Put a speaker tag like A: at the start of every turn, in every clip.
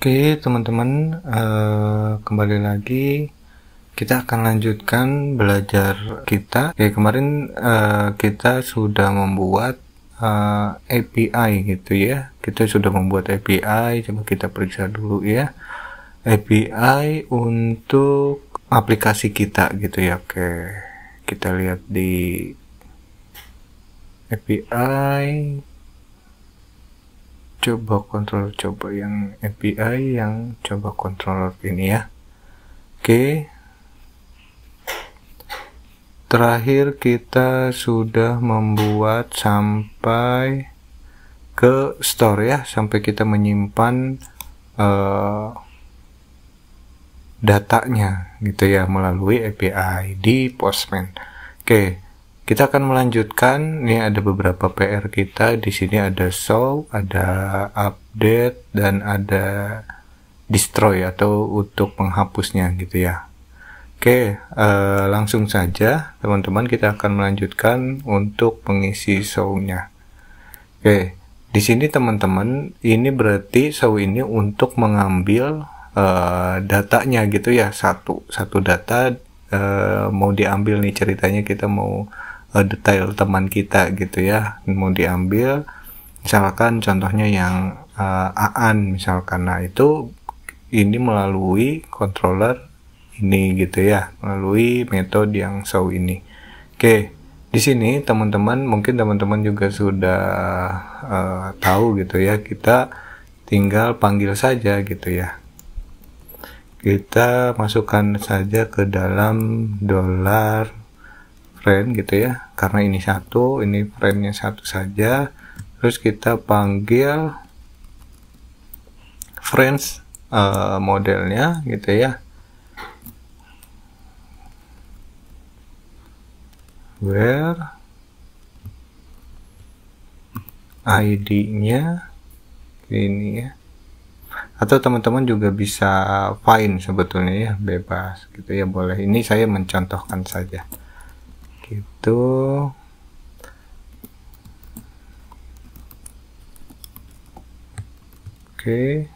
A: Oke teman-teman, kembali lagi kita akan lanjutkan belajar kita. Oke, kemarin kita sudah membuat API gitu ya. Kita sudah membuat API, coba kita periksa dulu ya. API untuk aplikasi kita gitu ya. Oke, kita lihat di API. Coba yang API yang coba controller ini ya. Oke. Terakhir kita sudah membuat sampai ke store ya, sampai kita menyimpan datanya gitu ya melalui API di Postman. Oke. Kita akan melanjutkan. Ini ada beberapa PR kita. Di sini ada show, ada update, dan ada destroy atau untuk menghapusnya gitu ya. Oke, langsung saja teman-teman, kita akan melanjutkan untuk mengisi show-nya. Oke, di sini teman-teman, ini berarti show ini untuk mengambil datanya gitu ya, satu data mau diambil nih, ceritanya kita mau detail teman kita gitu ya, mau diambil misalkan contohnya yang Aan misalkan. Nah itu ini melalui controller ini gitu ya, melalui metode yang show ini. Oke, di sini teman-teman, mungkin teman-teman juga sudah tahu gitu ya, kita tinggal panggil saja gitu ya. Kita masukkan saja ke dalam $friend gitu ya, karena ini satu, ini friendnya satu saja. Terus kita panggil friends modelnya gitu ya, where ID-nya ini ya, atau teman-teman juga bisa find sebetulnya ya, bebas gitu ya, boleh. Ini saya mencontohkan saja gitu. Oke,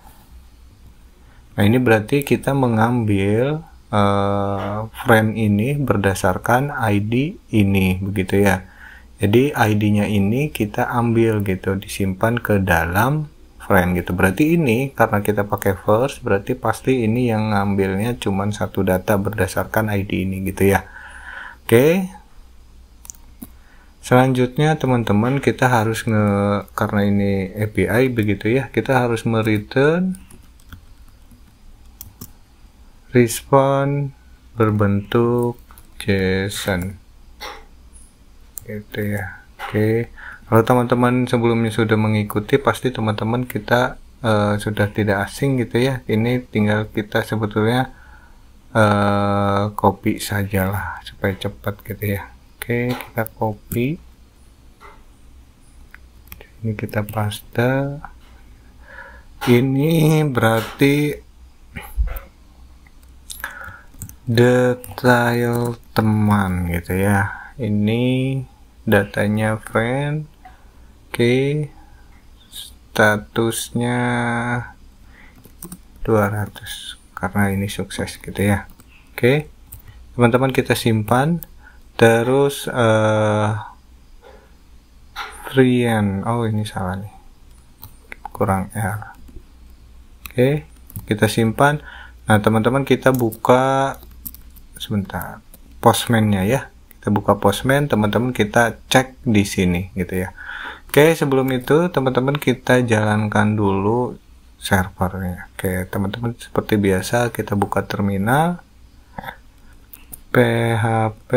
A: nah ini berarti kita mengambil friend ini berdasarkan ID ini begitu ya. Jadi ID-nya ini kita ambil gitu, disimpan ke dalam friend gitu. Berarti ini karena kita pakai first, berarti pasti ini yang ngambilnya cuman satu data berdasarkan ID ini gitu ya. Oke. Selanjutnya teman-teman, kita harus karena ini API begitu ya, kita harus return respon berbentuk JSON gitu ya. Oke, kalau teman-teman sebelumnya sudah mengikuti, pasti teman-teman kita sudah tidak asing gitu ya. Ini tinggal kita sebetulnya copy sajalah supaya cepat gitu ya. Oke, kita copy, ini kita paste. Ini berarti detail teman gitu ya. Ini datanya friend. Oke, statusnya 200 karena ini sukses gitu ya. Oke, teman-teman kita simpan. Terus friend, oh ini salah nih, kurang R. Oke, kita simpan. Nah teman-teman, kita buka sebentar Postman-nya ya, kita buka Postman, teman-teman kita cek di sini gitu ya. Oke, sebelum itu teman-teman kita jalankan dulu servernya. Oke teman-teman, seperti biasa kita buka terminal, PHP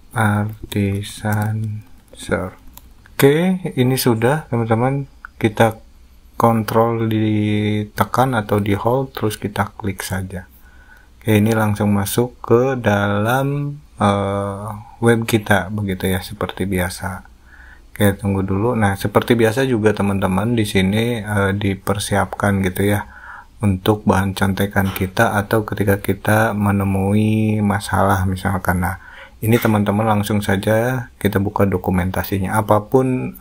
A: artisan serve. Oke, ini sudah teman-teman, kita kontrol ditekan atau di hold, terus kita klik saja. Oke, ini langsung masuk ke dalam web kita begitu ya, seperti biasa. Oke, tunggu dulu. Nah, seperti biasa juga teman-teman di sini dipersiapkan gitu ya untuk bahan contekan kita, atau ketika kita menemui masalah misalkan. Nah, ini teman-teman langsung saja kita buka dokumentasinya, apapun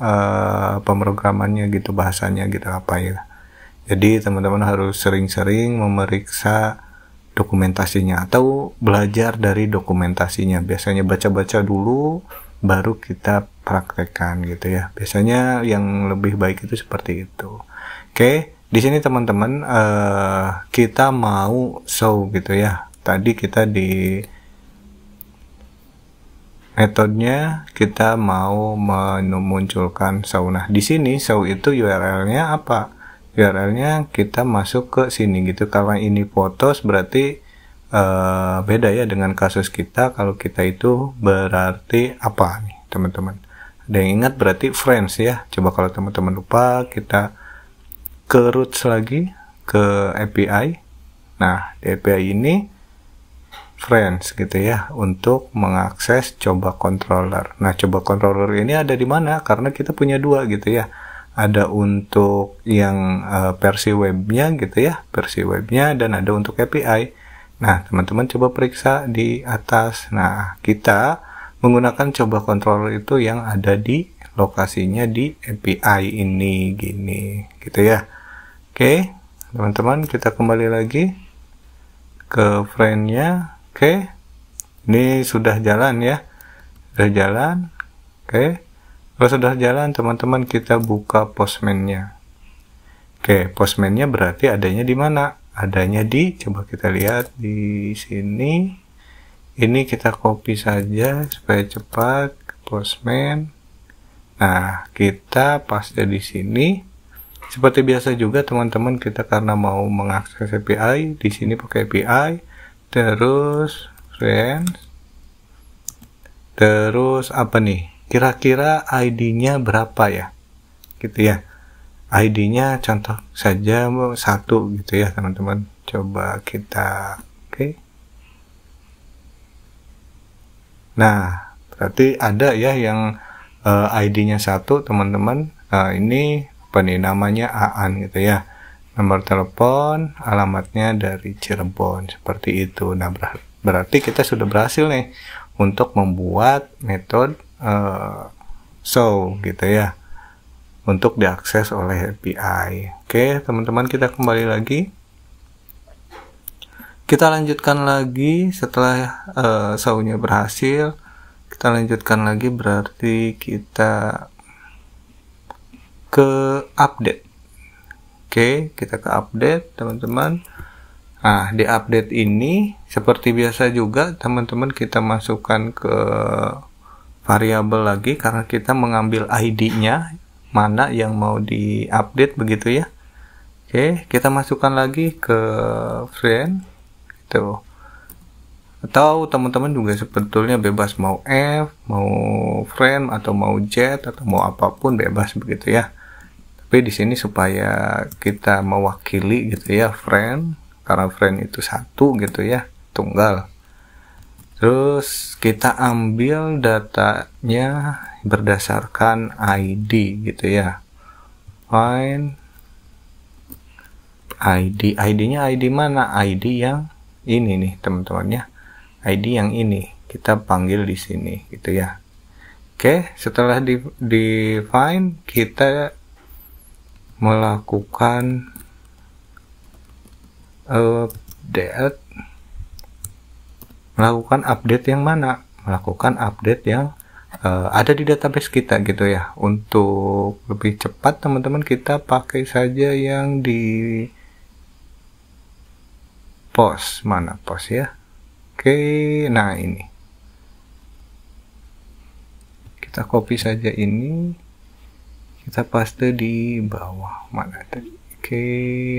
A: pemrogramannya gitu, bahasanya gitu apa ya. Jadi teman-teman harus sering-sering memeriksa dokumentasinya atau belajar dari dokumentasinya. Biasanya baca-baca dulu baru kita praktekkan gitu ya. Biasanya yang lebih baik itu seperti itu. Oke, di sini teman-teman kita mau show gitu ya. Tadi kita di metodenya kita mau memunculkan show. Nah, di sini show itu URL-nya apa? URL-nya kita masuk ke sini gitu. Karena ini photos berarti beda ya dengan kasus kita. Kalau kita itu berarti apa nih teman-teman? Ada yang ingat berarti friends ya. Coba kalau teman-teman lupa, kita ke roots lagi ke API. Nah, di API ini friends gitu ya untuk mengakses coba controller. Nah, coba controller ini ada di mana? Karena kita punya dua gitu ya. Ada untuk yang versi webnya gitu ya, versi webnya, dan ada untuk API. Nah, teman-teman coba periksa di atas. Nah, kita menggunakan coba controller itu yang ada di lokasinya di API ini gini gitu ya. Oke, teman-teman kita kembali lagi ke friend-nya. Oke, ini sudah jalan ya, sudah jalan. Oke, kalau sudah jalan teman-teman kita buka Postman-nya. Oke, Postman-nya berarti adanya di mana? Adanya di, coba kita lihat di sini. Ini kita copy saja supaya cepat ke Postman. Nah, kita paste di sini. Seperti biasa juga teman-teman, kita karena mau mengakses API, di sini pakai API, terus friends, terus apa nih? Kira-kira ID-nya berapa ya? Gitu ya. ID-nya contoh saja 1 gitu ya teman-teman. Coba kita oke. Nah, berarti ada ya yang ID-nya 1 teman-teman. Ini apa nih namanya Aan gitu ya. Nomor telepon, alamatnya dari Cirebon seperti itu. Nah, berarti kita sudah berhasil nih untuk membuat metode show gitu ya untuk diakses oleh API. Oke, teman-teman kita kembali lagi. Kita lanjutkan lagi setelah show-nya berhasil. Kita lanjutkan lagi berarti kita ke update. Oke, kita ke update teman-teman. Nah, di update ini seperti biasa juga teman-teman kita masukkan ke variabel lagi karena kita mengambil ID-nya mana yang mau di-update begitu ya. Oke, kita masukkan lagi ke friend gitu. Atau teman-teman juga sebetulnya bebas mau F, mau friend atau mau Z atau mau apapun bebas begitu ya. Tapi di sini supaya kita mewakili gitu ya friend, karena friend itu 1 gitu ya, tunggal. Terus kita ambil datanya berdasarkan ID gitu ya. Find ID. ID-nya ID mana? ID yang ini nih teman-teman ya. ID yang ini kita panggil di sini gitu ya. Oke, setelah di find kita melakukan update. Melakukan update yang mana? Melakukan update yang ada di database kita gitu ya. Untuk lebih cepat teman-teman kita pakai saja yang di post. Mana post ya? Oke, nah ini. Kita copy saja ini. Kita paste di bawah. Mana tadi? Oke,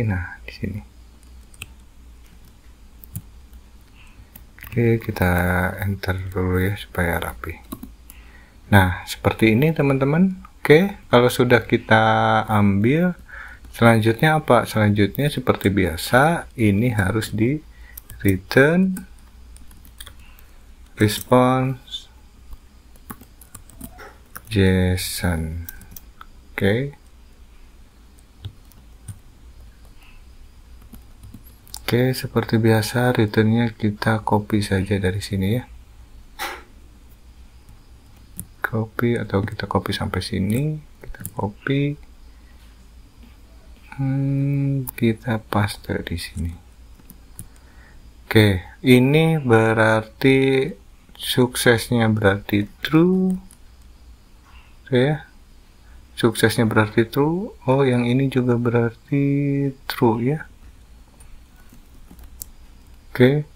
A: nah di sini. Oke, kita enter dulu ya supaya rapi. Nah, seperti ini teman-teman. Oke, kalau sudah kita ambil, selanjutnya apa? Selanjutnya seperti biasa, ini harus di return response JSON. Oke. Oke, seperti biasa returnnya kita copy saja dari sini ya. Copy atau kita copy sampai sini, kita copy. Kita paste di sini. Oke, ini berarti suksesnya berarti true. Ya. Suksesnya berarti true. Oh, yang ini juga berarti true ya. Oke.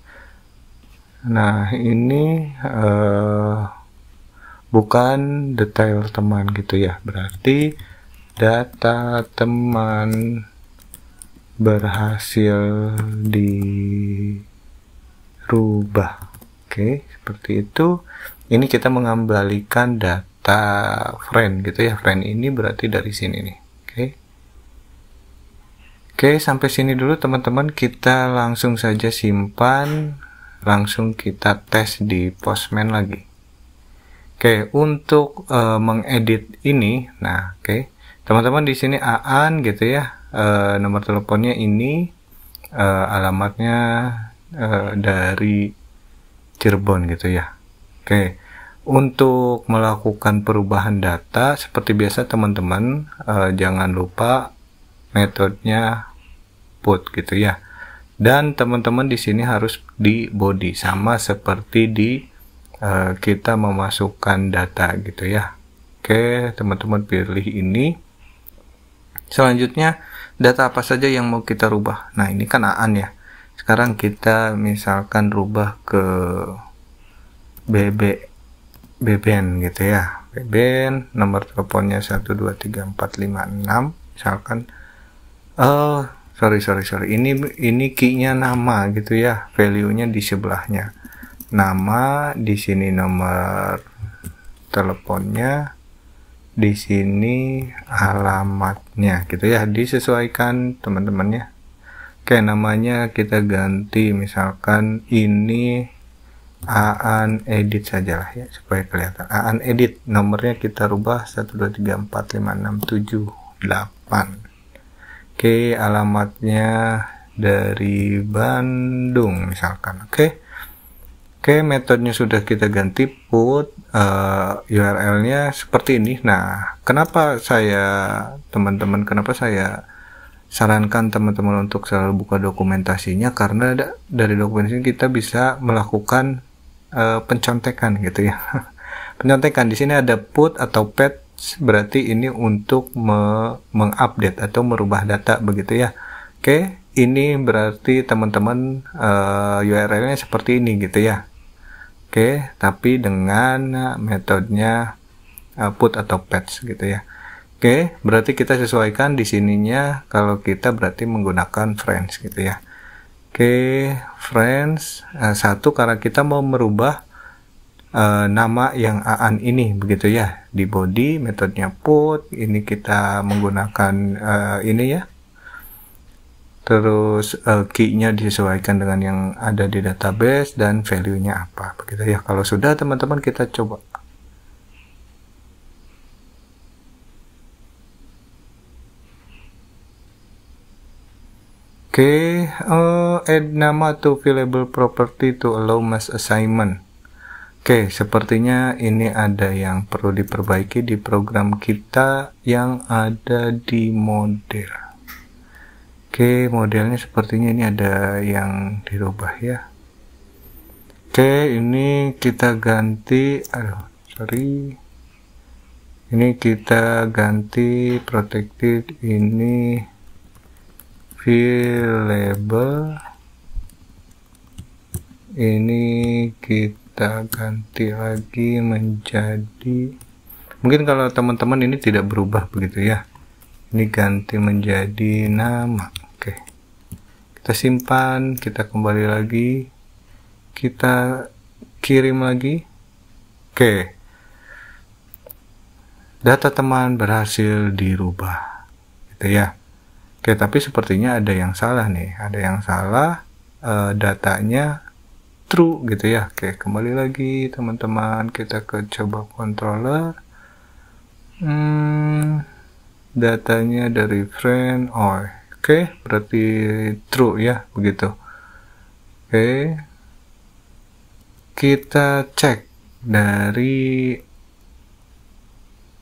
A: Nah, ini bukan detail teman gitu ya. Berarti data teman berhasil dirubah. Oke, seperti itu. Ini kita mengembalikan data friend gitu ya. Friend ini berarti dari sini nih. Oke, sampai sini dulu teman-teman. Kita langsung saja simpan, langsung kita tes di Postman lagi. Oke, untuk mengedit ini, nah teman-teman di sini Aan gitu ya. Nomor teleponnya ini, alamatnya dari Cirebon gitu ya. Oke, untuk melakukan perubahan data seperti biasa teman-teman, jangan lupa metodenya put gitu ya. Dan teman-teman di sini harus di body sama seperti di kita memasukkan data gitu ya. Oke, teman-teman pilih ini. Selanjutnya data apa saja yang mau kita rubah. Nah, ini kan Aan ya. Sekarang kita misalkan rubah ke BBN gitu ya. BBN nomor teleponnya 1234556 misalkan. Oh, sorry. Ini key-nya nama gitu ya. Value-nya di sebelahnya. Nama, di sini nomor teleponnya, di sini alamatnya gitu ya. Disesuaikan teman-temannya. Oke, namanya kita ganti misalkan ini Aan Edit sajalah ya supaya kelihatan. Aan Edit, nomornya kita rubah 123456788. Oke, alamatnya dari Bandung misalkan. Oke, metodenya sudah kita ganti, put URL-nya seperti ini. Nah, kenapa saya sarankan teman-teman untuk selalu buka dokumentasinya, karena dari dokumentasi kita bisa melakukan pencontekan gitu ya. Pencontekan di sini ada put atau pet, berarti ini untuk mengupdate atau merubah data begitu ya. Oke, ini berarti teman-teman URL-nya seperti ini gitu ya. Oke, tapi dengan metodenya put atau patch gitu ya. Oke, berarti kita sesuaikan di sininya. Kalau kita berarti menggunakan friends gitu ya. Oke, friends satu karena kita mau merubah nama yang Aan ini begitu ya. Di body metodenya put, ini kita menggunakan ini ya. Terus key-nya disesuaikan dengan yang ada di database dan value-nya apa begitu ya. Kalau sudah teman-teman kita coba. Oke, add nama to available property to allow mass assignment. Oke, sepertinya ini ada yang perlu diperbaiki di program kita yang ada di model. Oke, modelnya sepertinya ini ada yang dirubah ya. Oke, ini kita ganti, ini kita ganti protected, ini label, ini kita ganti lagi menjadi, mungkin kalau teman-teman ini tidak berubah begitu ya, ini ganti menjadi nama. Oke, kita simpan, kita kembali lagi, kita kirim lagi. Oke, data teman berhasil dirubah gitu ya. Oke, tapi sepertinya ada yang salah nih. Ada yang salah, datanya true gitu ya. Oke, kembali lagi teman-teman. Kita ke coba controller. Datanya dari friend. Oh, oke, berarti true ya, begitu. Oke. Kita cek dari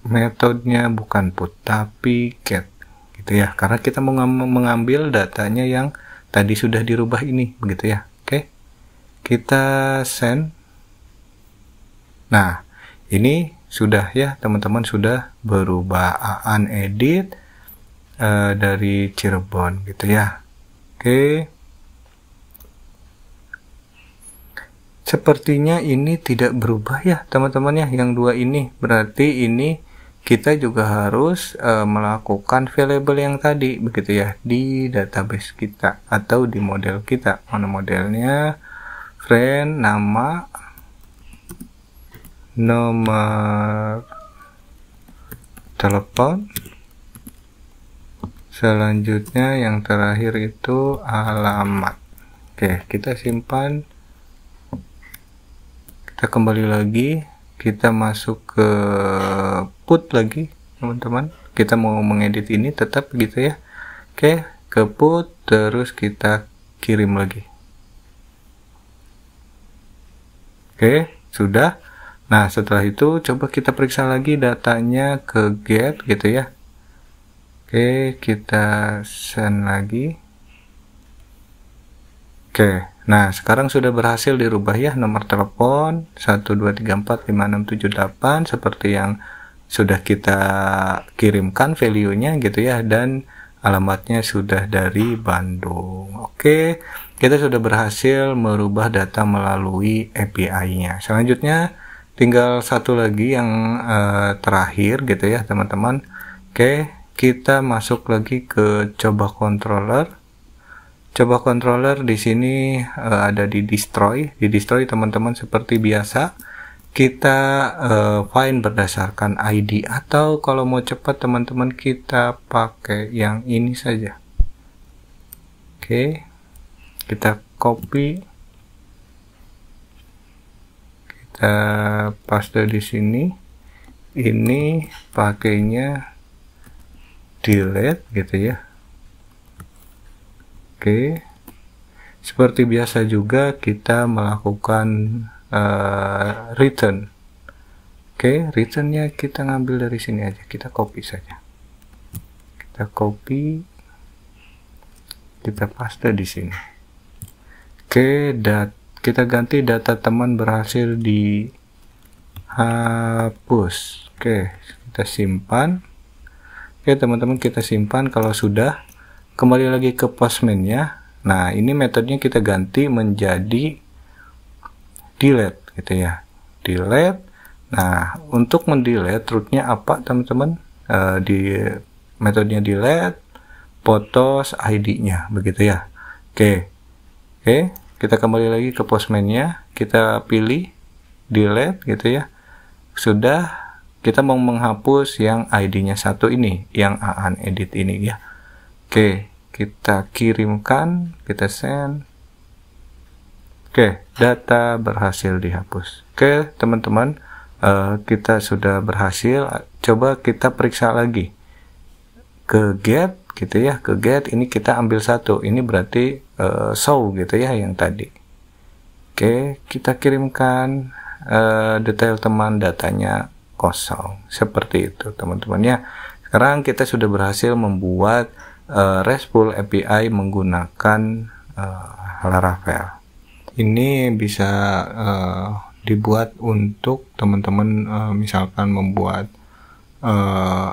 A: metodenya bukan put, tapi get. Gitu gitu ya, karena kita mau mengambil datanya yang tadi sudah dirubah ini, begitu ya. Oke, kita send. Nah, ini sudah ya teman-teman, sudah berubah Aan edit dari Cirebon gitu ya. Oke, sepertinya ini tidak berubah ya teman-teman ya, yang dua ini. Berarti ini kita juga harus melakukan variable yang tadi, begitu ya, di database kita atau di model kita. Mana modelnya? Friend, nama, nomor telepon, selanjutnya yang terakhir itu alamat. Oke, kita simpan, kita kembali lagi, kita masuk ke put lagi teman-teman, kita mau mengedit ini tetap gitu ya. Oke, ke put, terus kita kirim lagi. Oke, sudah. Nah, setelah itu coba kita periksa lagi datanya ke get gitu ya. Oke, kita send lagi. Oke, nah sekarang sudah berhasil dirubah ya, nomor telepon 123456778 seperti yang sudah kita kirimkan value-nya gitu ya, dan alamatnya sudah dari Bandung. Oke, kita sudah berhasil merubah data melalui API-nya. Selanjutnya tinggal satu lagi yang terakhir gitu ya teman-teman. Oke, kita masuk lagi ke coba controller. Coba controller di sini ada di destroy. Di destroy teman-teman seperti biasa kita find berdasarkan ID, atau kalau mau cepat teman-teman kita pakai yang ini saja. Oke, kita copy. Paste di sini, ini pakainya delete gitu ya. Oke, seperti biasa juga kita melakukan return. Oke, returnnya kita ngambil dari sini aja, kita copy saja, kita copy, kita paste di sini. Oke, kita ganti data teman berhasil dihapus. Oke, kita simpan. Oke teman-teman, kita simpan. Kalau sudah, kembali lagi ke Postman-nya. Nah, ini metodenya kita ganti menjadi delete gitu ya, delete. Nah, untuk mendelete rootnya apa teman-teman? Di metodenya delete, photos ID-nya begitu ya. Oke, kita kembali lagi ke Postman-nya, kita pilih delete gitu ya. Sudah, kita mau menghapus yang ID-nya 1 ini, yang Aan edit ini ya. Oke, kita kirimkan, kita send. Oke, data berhasil dihapus. Oke teman-teman, kita sudah berhasil. Coba kita periksa lagi ke get gitu ya, ke get ini kita ambil 1, ini berarti show gitu ya yang tadi. Oke, kita kirimkan detail teman, datanya kosong, seperti itu teman-teman ya. Sekarang kita sudah berhasil membuat RESTful API menggunakan Laravel. Ini bisa dibuat untuk teman-teman misalkan membuat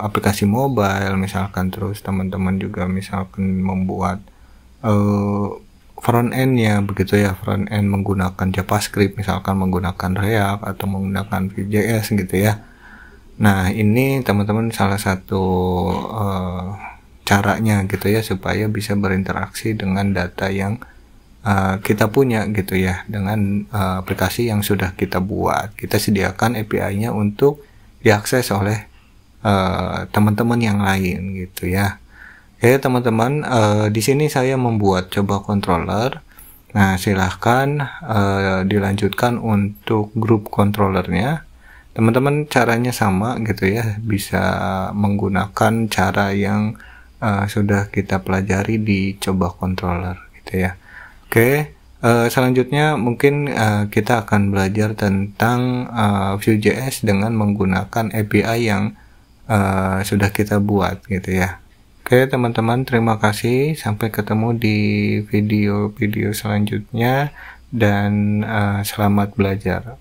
A: aplikasi mobile misalkan, terus teman-teman juga misalkan membuat front end-nya begitu ya, front end menggunakan JavaScript, misalkan menggunakan React atau menggunakan Vue.js gitu ya. Nah, ini teman-teman salah satu caranya gitu ya, supaya bisa berinteraksi dengan data yang kita punya gitu ya, dengan aplikasi yang sudah kita buat. Kita sediakan API-nya untuk diakses oleh teman-teman yang lain gitu ya. Oke teman-teman, di sini saya membuat coba controller. Nah, silahkan dilanjutkan untuk grup controllernya. Teman-teman caranya sama gitu ya, bisa menggunakan cara yang sudah kita pelajari di coba controller gitu ya. Oke, selanjutnya mungkin kita akan belajar tentang Vue.js dengan menggunakan API yang sudah kita buat gitu ya. Oke teman-teman, terima kasih. Sampai ketemu di video-video selanjutnya dan selamat belajar.